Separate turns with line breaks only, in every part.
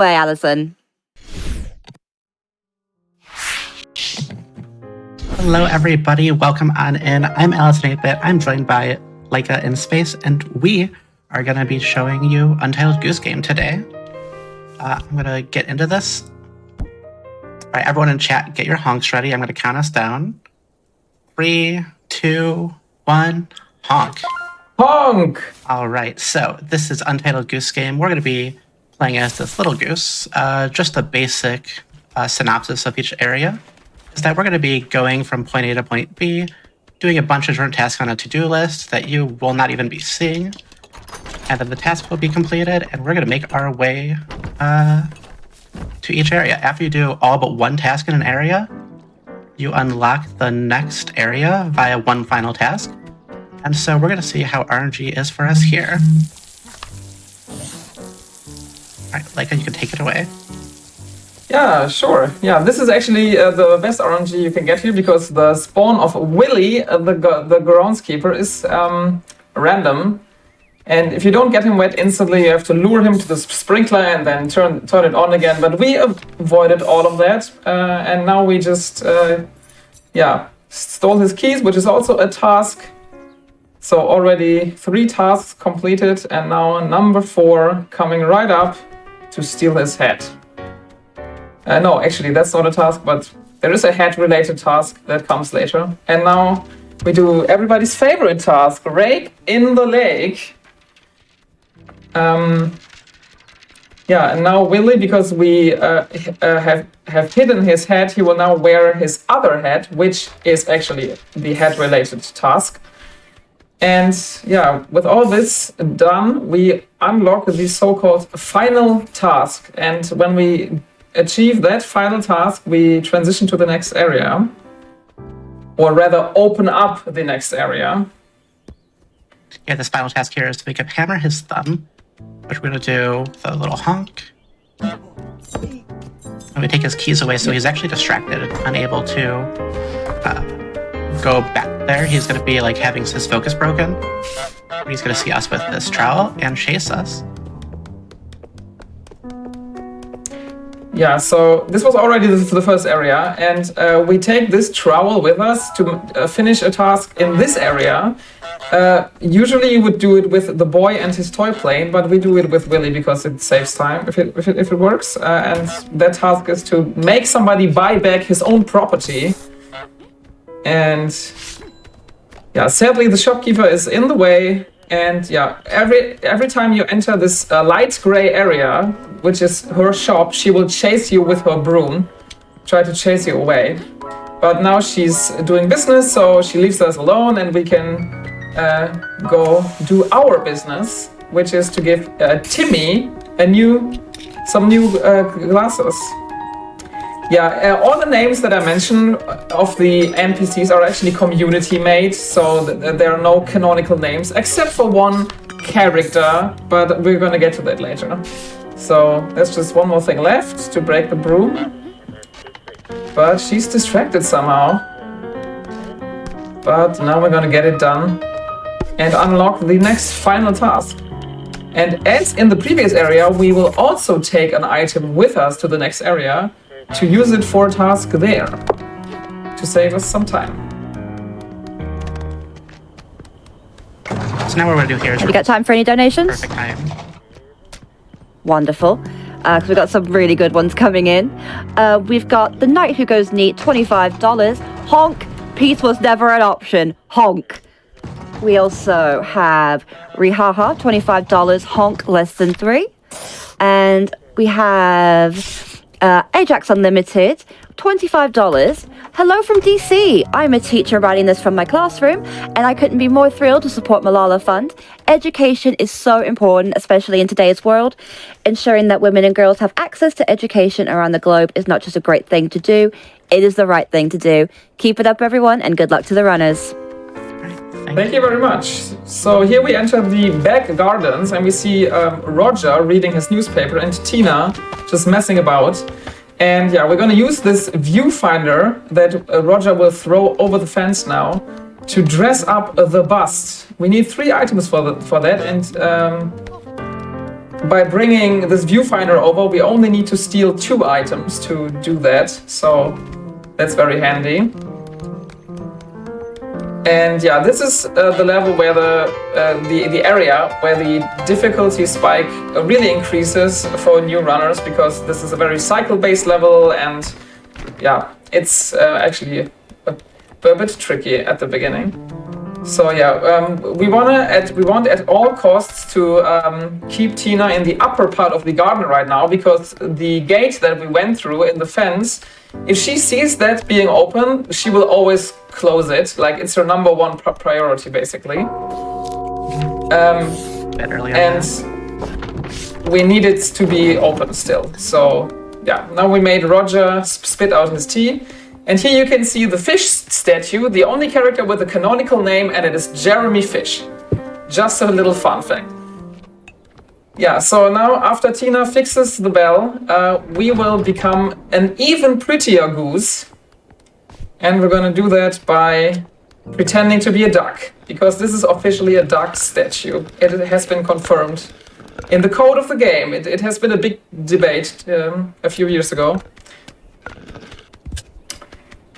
Bye, Allison.
Hello, everybody. Welcome on in. I'm Allison8Bit. I'm joined by Laika in space, and we are going to be showing you Untitled Goose Game today. I'm going to get into this. All right, everyone in chat, get your honks ready. I'm going to count us down. 3, 2, 1, honk.
Honk!
All right, so this is Untitled Goose Game. We're going to be playing as this little goose. Just a basic synopsis of each area is that we're going to be going from point A to point B, doing a bunch of different tasks on a to-do list that you will not even be seeing. And then the task will be completed, and we're going to make our way to each area. After you do all but one task in an area, you unlock the next area via one final task. And so we're going to see how RNG is for us here. All right, Laika, you can take it away.
Yeah, sure. Yeah, this is actually the best RNG you can get here because the spawn of Willy, the groundskeeper, is random. And if you don't get him wet instantly, you have to lure him to the sprinkler and then turn it on again. But we avoided all of that. And now we just, stole his keys, which is also a task. So already 3 tasks completed, and now number 4 coming right up to steal his head. No, actually, that's not a task, but there is a head-related task that comes later. And now we do everybody's favorite task, rape in the lake. And now Willy, because we have hidden his head, he will now wear his other head, which is actually the head-related task. And yeah, with all this done, we unlock the so-called final task. And when we achieve that final task, we transition to the next area, or rather open up the next area.
Yeah, this final task here is to make him hammer his thumb, which we're going to do with a little honk. And we take his keys away, so he's actually distracted, unable to go back there. He's going to be like having his focus broken. He's going to see us with this trowel and chase us.
Yeah, so this was already the first area, and we take this trowel with us to finish a task in this area. Usually you would do it with the boy and his toy plane, but we do it with Willy because it saves time if it works. And that task is to make somebody buy back his own property. And yeah, sadly the shopkeeper is in the way. And yeah, every time you enter this light gray area, which is her shop, she will chase you with her broom, try to chase you away. But now she's doing business, so she leaves us alone, and we can go do our business, which is to give Timmy some new glasses. Yeah, all the names that I mentioned of the NPCs are actually community made, so there are no canonical names, except for one character, but we're gonna get to that later. So there's just one more thing left to break the broom, but she's distracted somehow. But now we're gonna get it done and unlock the next final task. And as in the previous area, we will also take an item with us to the next area to use it for a task there, to save us some time.
So now what we're going to do here is...
Have you got time for any donations?
Perfect time.
Wonderful. Because we've got some really good ones coming in. We've got The Knight Who Goes Neat, $25. Honk. Peace was never an option. Honk. We also have Rihaha, $25. Honk, less than 3. And we have Ajax Unlimited, $25. Hello from DC. I'm a teacher writing this from my classroom, and I couldn't be more thrilled to support Malala Fund. Education is so important, especially in today's world. Ensuring that women and girls have access to education around the globe is not just a great thing to do, it is the right thing to do. Keep it up, everyone, and good luck to the runners.
Thank you very much. So here we enter the back gardens, and we see Roger reading his newspaper and Tina just messing about. And yeah, we're going to use this viewfinder that Roger will throw over the fence now to dress up the bust. We need 3 items for that, and by bringing this viewfinder over, we only need to steal 2 items to do that, so that's very handy. And yeah, this is the level where the area where the difficulty spike really increases for new runners, because this is a very cycle-based level, and yeah, it's actually a bit tricky at the beginning. So yeah, we want at all costs to keep Tina in the upper part of the garden right now, because the gate that we went through in the fence, if she sees that being open, she will always close it. Like, it's her number 1 priority, basically. And we need it to be open still. So yeah, now we made Roger spit out his tea. And here you can see the fish statue, the only character with a canonical name, and it is Jeremy Fish. Just a little fun fact. Yeah, so now after Tina fixes the bell, we will become an even prettier goose. And we're gonna do that by pretending to be a duck, because this is officially a duck statue. It has been confirmed in the code of the game. It has been a big debate a few years ago.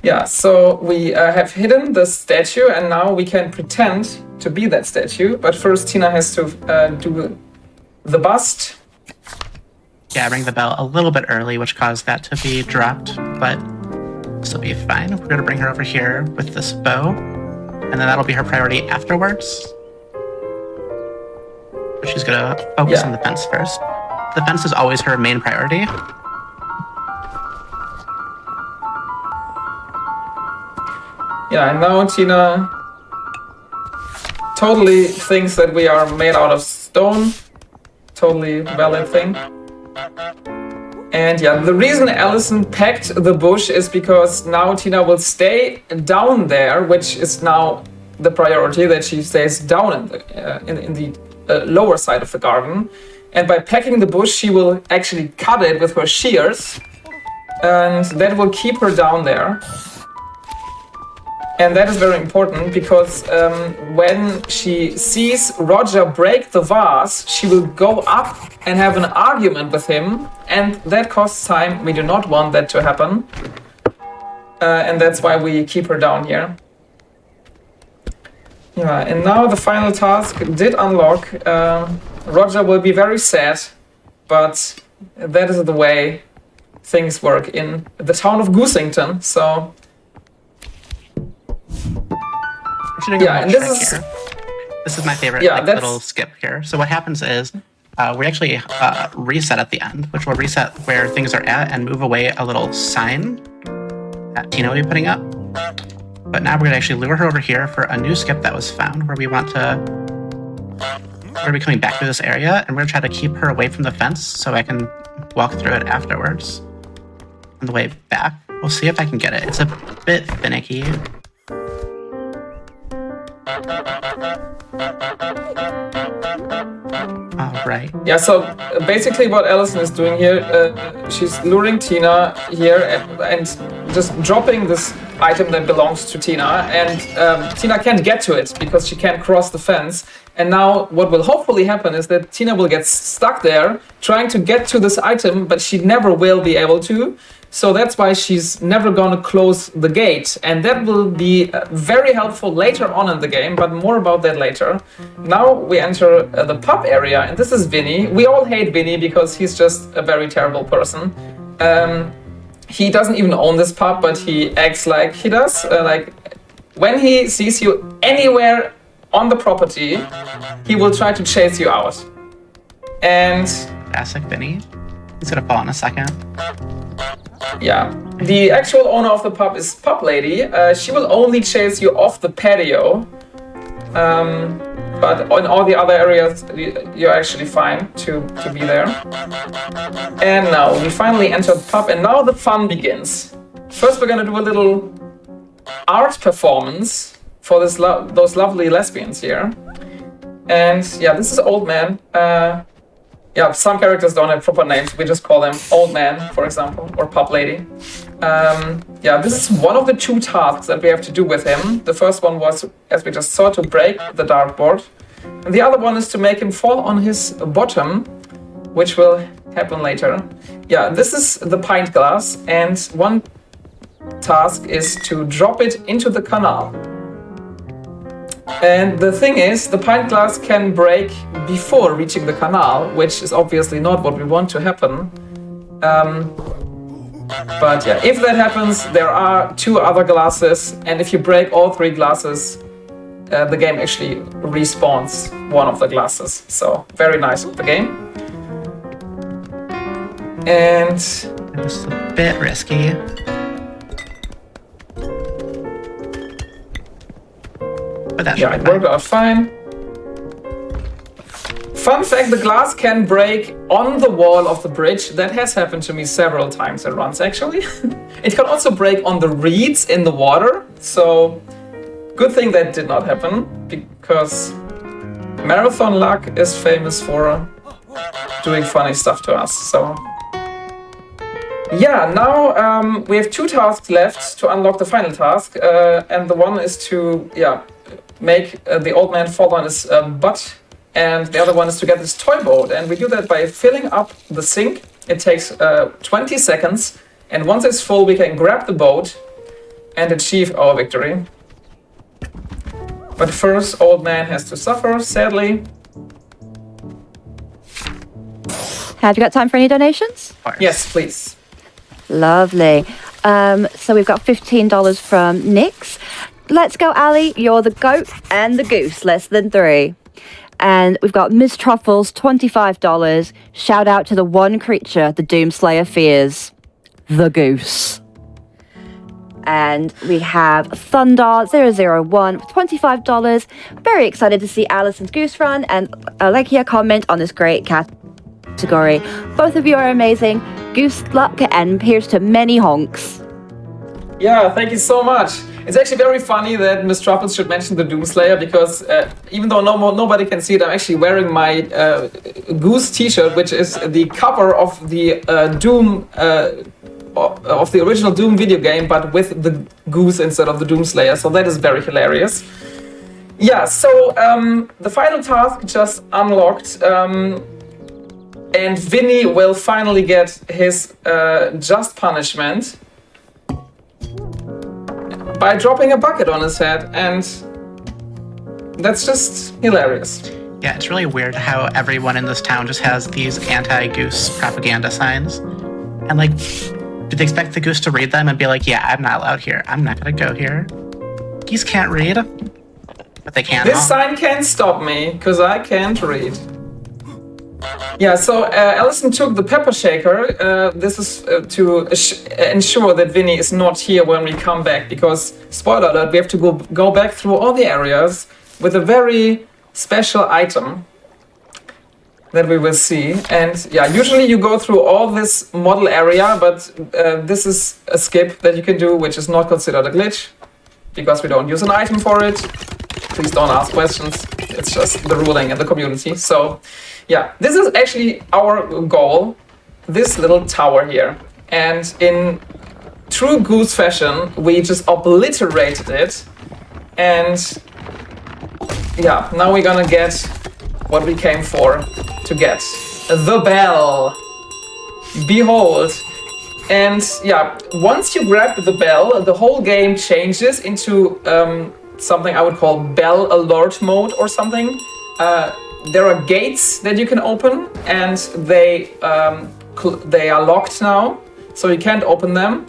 Yeah, so we have hidden the statue, and now we can pretend to be that statue. But first, Tina has to do the bust.
Yeah, ring the bell a little bit early, which caused that to be dropped, but this will be fine. We're gonna bring her over here with this bow, and then that'll be her priority afterwards. But she's gonna focus on the fence first. The fence is always her main priority.
Yeah, and now Tina totally thinks that we are made out of stone. Totally valid thing. And yeah, the reason Allison packed the bush is because now Tina will stay down there, which is now the priority, that she stays down in the lower side of the garden. And by packing the bush, she will actually cut it with her shears, and that will keep her down there. And that is very important, because when she sees Roger break the vase, she will go up and have an argument with him, and that costs time. We do not want that to happen. And that's why we keep her down here. Yeah, and now the final task did unlock. Roger will be very sad, but that is the way things work in the town of Goosington, so...
Yeah, and this is my favorite little skip here. So what happens is we actually reset at the end, which will reset where things are at and move away a little sign that Tina will be putting up. But now we're gonna actually lure her over here for a new skip that was found, where we're gonna be coming back to this area, and we're gonna try to keep her away from the fence so I can walk through it afterwards. On the way back, we'll see if I can get it. It's a bit finicky. Right.
Yeah, so basically what Allison is doing here, she's luring Tina here and just dropping this item that belongs to Tina, and Tina can't get to it because she can't cross the fence. And now what will hopefully happen is that Tina will get stuck there trying to get to this item, but she never will be able to. So that's why she's never gonna close the gate, and that will be very helpful later on in the game, but more about that later. Now we enter the pub area, and this is Vinny. We all hate Vinny because he's just a very terrible person. He doesn't even own this pub, but he acts like he does. Like, when he sees you anywhere on the property, he will try to chase you out. And...
classic Vinny. He's gonna fall in a second.
Yeah, the actual owner of the pub is Pub Lady. She will only chase you off the patio, but on all the other areas you're actually fine to be there. And now we finally enter the pub, and now the fun begins. First we're gonna do a little art performance for those lovely lesbians here. And yeah, this is Old Man. Yeah, some characters don't have proper names. We just call them Old Man, for example, or Pub Lady. Yeah, this is one of the two tasks that we have to do with him. The first one was, as we just saw, to break the dartboard. And the other one is to make him fall on his bottom. which will happen later. Yeah, this is the pint glass, and one task is to drop it into the canal. And the thing is, the pint glass can break before reaching the canal, which is obviously not what we want to happen. But yeah, if that happens, there are 2 other glasses, and if you break all 3 glasses, the game actually respawns one of the glasses. So very nice of the game. And
It's a bit risky. But that should
yeah,
be
it worked
fine.
out fine. Fun fact, the glass can break on the wall of the bridge. That has happened to me several times at once, actually. It can also break on the reeds in the water. So, good thing that did not happen, because Marathon Luck is famous for doing funny stuff to us. So, yeah, now we have 2 tasks left to unlock the final task. And the one is to, make the old man fall on his butt. And the other one is to get this toy boat, and we do that by filling up the sink. It takes 20 seconds, and once it's full, we can grab the boat and achieve our victory. But first, old man has to suffer, sadly.
Have you got time for any donations?
Of course.
Yes, please.
Lovely. So we've got $15 from Nix. Let's go, Ali. You're the goat and the goose, less than 3. And we've got Ms. Truffles, $25. Shout out to the one creature the Doomslayer fears, the goose. And we have Thunder001 with $25. Very excited to see Allison's Goose Run and Laika comment on this great category. Both of you are amazing. Goose luck and here's to many honks.
Yeah, thank you so much. It's actually very funny that Miss Truffles should mention the Doomslayer, because even though nobody can see it, I'm actually wearing my Goose t-shirt, which is the cover of the Doom, of the original Doom video game, but with the goose instead of the Doomslayer, so that is very hilarious. Yeah, so the final task just unlocked, and Vinny will finally get his just punishment by dropping a bucket on his head, and that's just hilarious.
Yeah, it's really weird how everyone in this town just has these anti-goose propaganda signs. And like, do they expect the goose to read them and be like, yeah, I'm not allowed here. I'm not gonna go here. Geese can't read, but they can.
This sign can't stop me, because I can't read. Yeah, so Allison took the pepper shaker. This is to ensure that Vinny is not here when we come back, because, spoiler alert, we have to go back through all the areas with a very special item that we will see. And yeah, usually you go through all this model area, but this is a skip that you can do, which is not considered a glitch, because we don't use an item for it. Please don't ask questions. It's just the ruling in the community. So yeah, this is actually our goal, this little tower here. And in true Goose fashion, we just obliterated it. And yeah, now we're gonna get what we came for to get. The bell. Behold. And yeah, once you grab the bell, the whole game changes into something I would call bell alert mode or something. There are gates that you can open, and they are locked now, so you can't open them.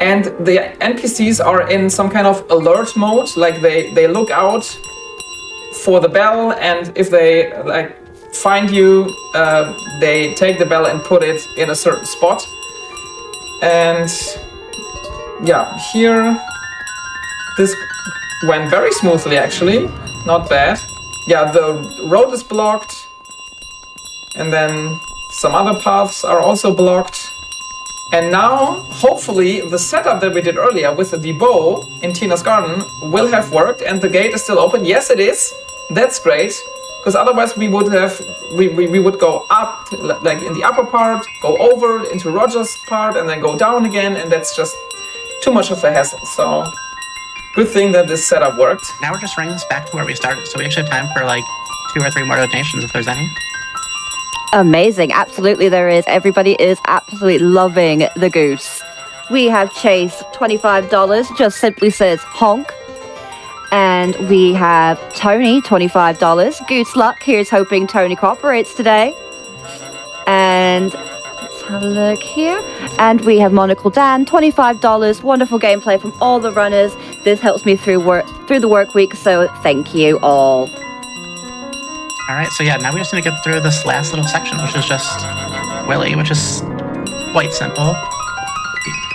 And the NPCs are in some kind of alert mode, like they look out for the bell, and if they like find you, they take the bell and put it in a certain spot. And yeah, here this went very smoothly, actually, not bad. Yeah, the road is blocked, and then some other paths are also blocked. And now, hopefully, the setup that we did earlier with the bow in Tina's garden will have worked, and the gate is still open. Yes, it is. That's great, because otherwise we would have we would go up, like in the upper part, go over into Roger's part, and then go down again, and that's just too much of a hassle. So good thing that this setup worked.
Now we're just running this back to where we started, so we actually have time for like 2 or 3 more donations if there's any.
Amazing. Absolutely, there is. Everybody is absolutely loving the Goose. We have Chase, $25, just simply says honk. And we have Tony, $25. Goose Luck, here's hoping Tony cooperates today. And let's have a look here. And we have Monocle Dan, $25. Wonderful gameplay from all the runners. This helps me through the work week, so thank you all.
All right, so yeah, now we just need to get through this last little section, which is just Willy, which is quite simple.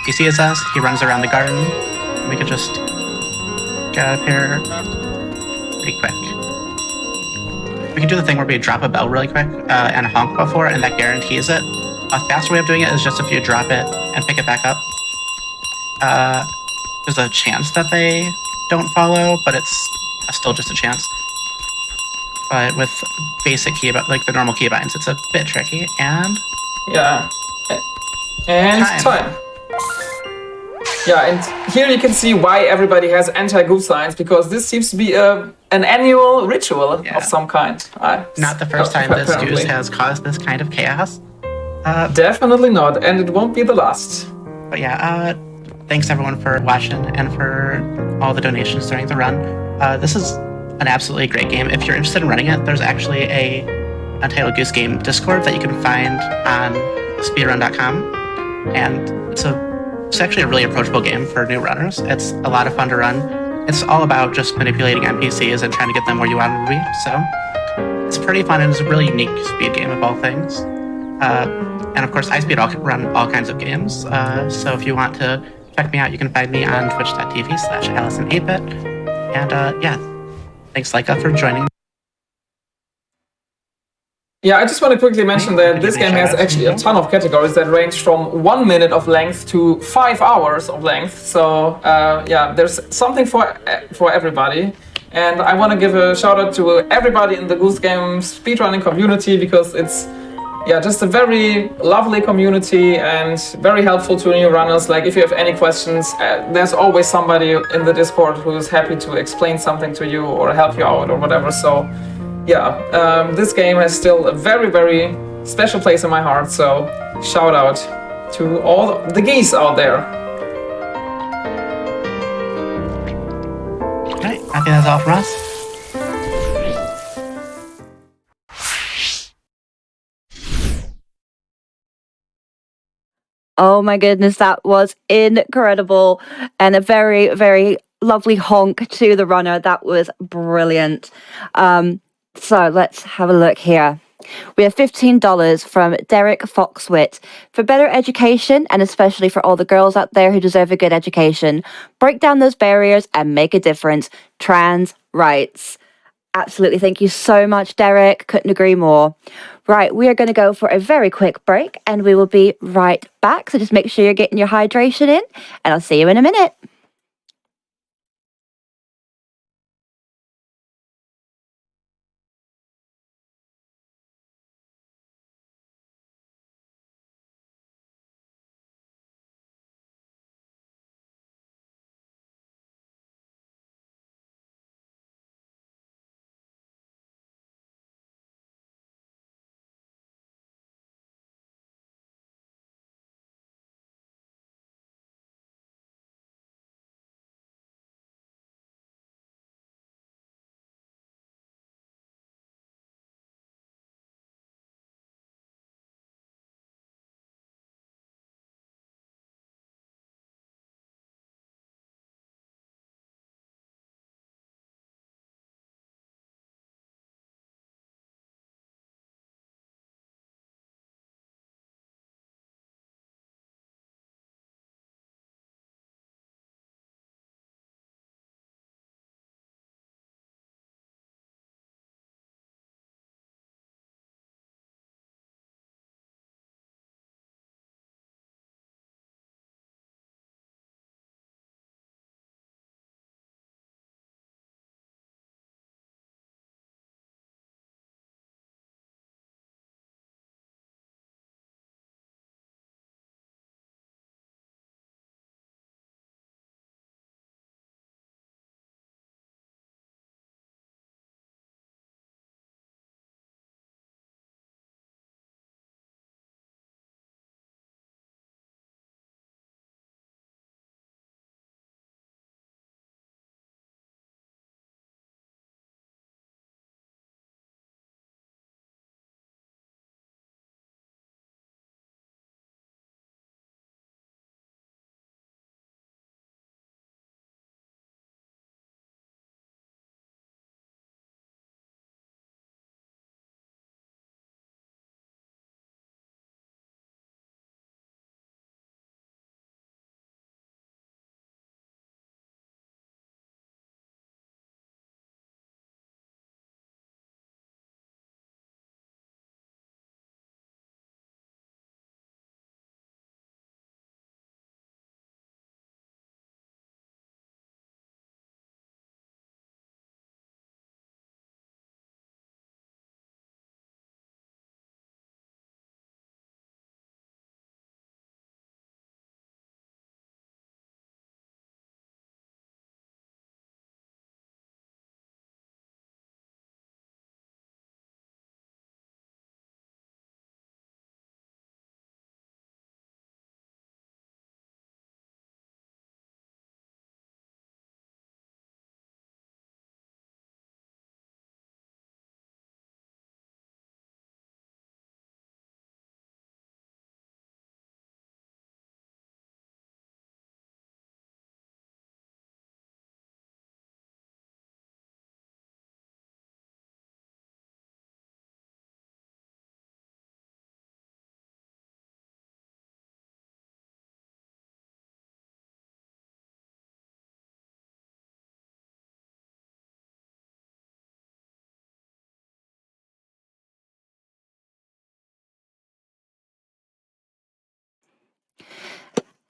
He sees us, he runs around the garden. We could just get out of here pretty quick. We can do the thing where we drop a bell really quick and honk before, and that guarantees it. A faster way of doing it is just if you drop it and pick it back up. There's a chance that they don't follow, but it's still just a chance. But with basic like the normal keybinds, it's a bit tricky. And
yeah, and time. Yeah, and here you can see why everybody has anti-goose signs, because this seems to be an annual ritual of some kind.
Not the first time this goose has caused this kind of chaos.
Definitely not, and it won't be the last.
But yeah, thanks everyone for watching and for all the donations during the run. This is an absolutely great game. If you're interested in running it, there's actually a Untitled Goose Game Discord that you can find on speedrun.com, and it's actually a really approachable game for new runners. It's a lot of fun to run. It's all about just manipulating NPCs and trying to get them where you want them to be. So it's pretty fun, and it's a really unique speed game of all things. And of course, I run all kinds of games. So if you want to check me out, you can find me on twitch.tv/Allison8Bit. And yeah. Thanks, Laika, for joining.
Yeah, I just want to quickly mention that this game has actually a ton of categories that range from 1 minute of length to 5 hours of length. So yeah, there's something for everybody. And I want to give a shout out to everybody in the Goose Game speedrunning community, because it's just a very lovely community and very helpful to new runners. Like, if you have any questions, there's always somebody in the Discord who's happy to explain something to you or help you out or whatever. So yeah, this game has still a very, very special place in my heart. So shout out to all the geese out there.
Okay, I think that's all from us.
Oh my goodness, that was incredible. And a very, very lovely honk to the runner. That was brilliant. So let's have a look here. We have $15 from Derek Foxwit. For better education, and especially for all the girls out there who deserve a good education, break down those barriers and make a difference. Trans rights. Absolutely. Thank you so much, Derek. Couldn't agree more. Right, we are going to go for a very quick break, and we will be right back. So just make sure you're getting your hydration in, and I'll see you in a minute.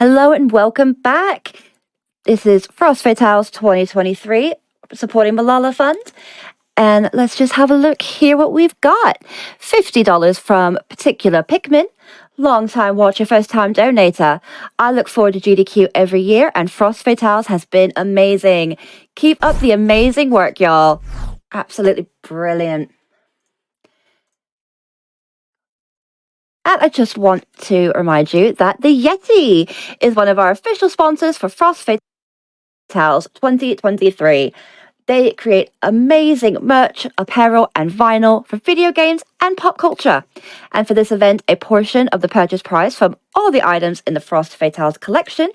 Hello and welcome back. This is Frost Fatales 2023, supporting Malala Fund. And let's just have a look here what we've got. $50 from Particular Pikmin. Long-time watcher, first-time donator. I look forward to GDQ every year, and Frost Fatales has been amazing. Keep up the amazing work, y'all. Absolutely brilliant. And I just want to remind you that the Yeti is one of our official sponsors for Frost Fatales 2023. They create amazing merch, apparel, and vinyl for video games and pop culture. And for this event, a portion of the purchase price from all the items in the Frost Fatales collection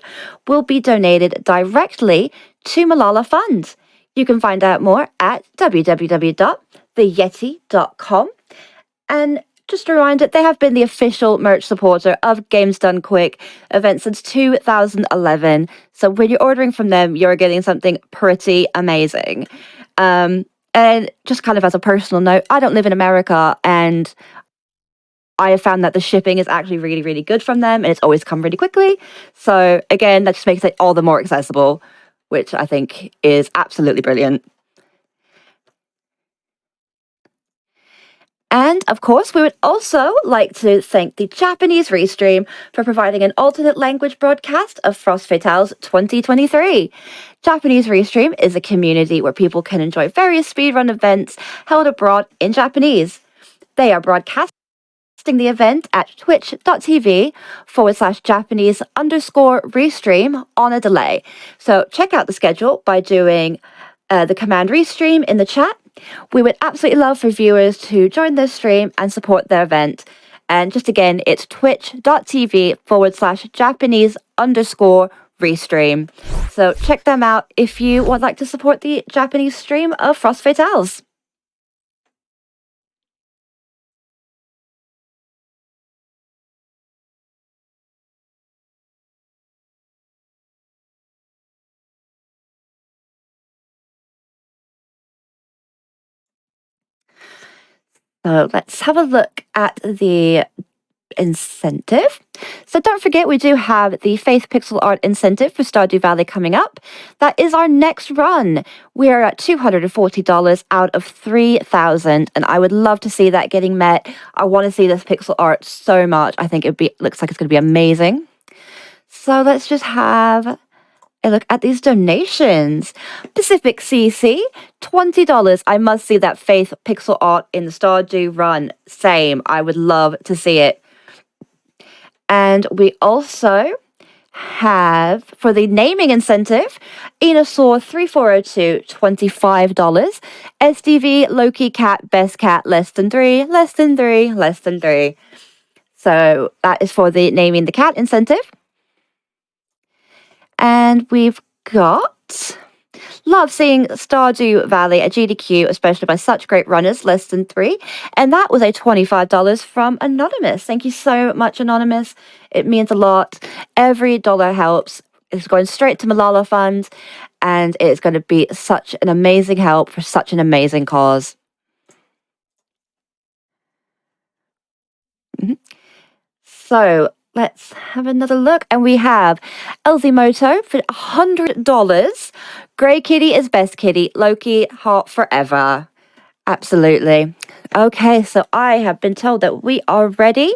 will be donated directly to Malala Fund. You can find out more at www.theyeti.com. And just a reminder, they have been the official merch supporter of Games Done Quick event since 2011. So when you're ordering from them, you're getting something pretty amazing. And just kind of as a personal note, I don't live in America, and I have found that the shipping is actually really, really good from them, and it's always come really quickly. So again, that just makes it all the more accessible, which I think is absolutely brilliant. And, of course, we would also like to thank the Japanese Restream for providing an alternate language broadcast of Frost Fatales 2023. Japanese Restream is a community where people can enjoy various speedrun events held abroad in Japanese. They are broadcasting the event at twitch.tv/Japanese_Restream on a delay. So check out the schedule by doing the command Restream in the chat. We would absolutely love for viewers to join their stream and support their event. And just again, it's twitch.tv/Japanese_Restream. So check them out if you would like to support the Japanese stream of Frost Fatales. So let's have a look at the incentive. So don't forget, we do have the Faith Pixel Art incentive for Stardew Valley coming up. That is our next run. We are at $240 out of 3,000, and I would love to see that getting met. I want to see this pixel art so much. I think looks like it's going to be amazing. So let's just have a look at these donations. Pacific CC, $20. I must see that Faith pixel art in the Stardew run. Same. I would love to see it. And we also have, for the naming incentive, Enasaur3402, $25. SDV, Loki Cat, Best Cat, less than 3, less than 3, less than 3. So that is for the naming the cat incentive. And we've got love seeing Stardew Valley at GDQ, especially by such great runners, less than 3. And that was a $25 from Anonymous. Thank you so much, Anonymous. It means a lot. Every dollar helps. It's going straight to Malala Fund, and it's going to be such an amazing help for such an amazing cause. So let's have another look. And we have Elzimoto for $100. Grey Kitty is best kitty. Loki, heart forever. Absolutely. Okay, so I have been told that we are ready.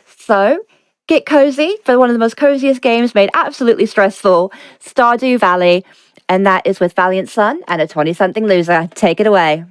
So get cozy for one of the most coziest games made absolutely stressful, Stardew Valley. And that is with Valiant Sun and a 20-something loser. Take it away.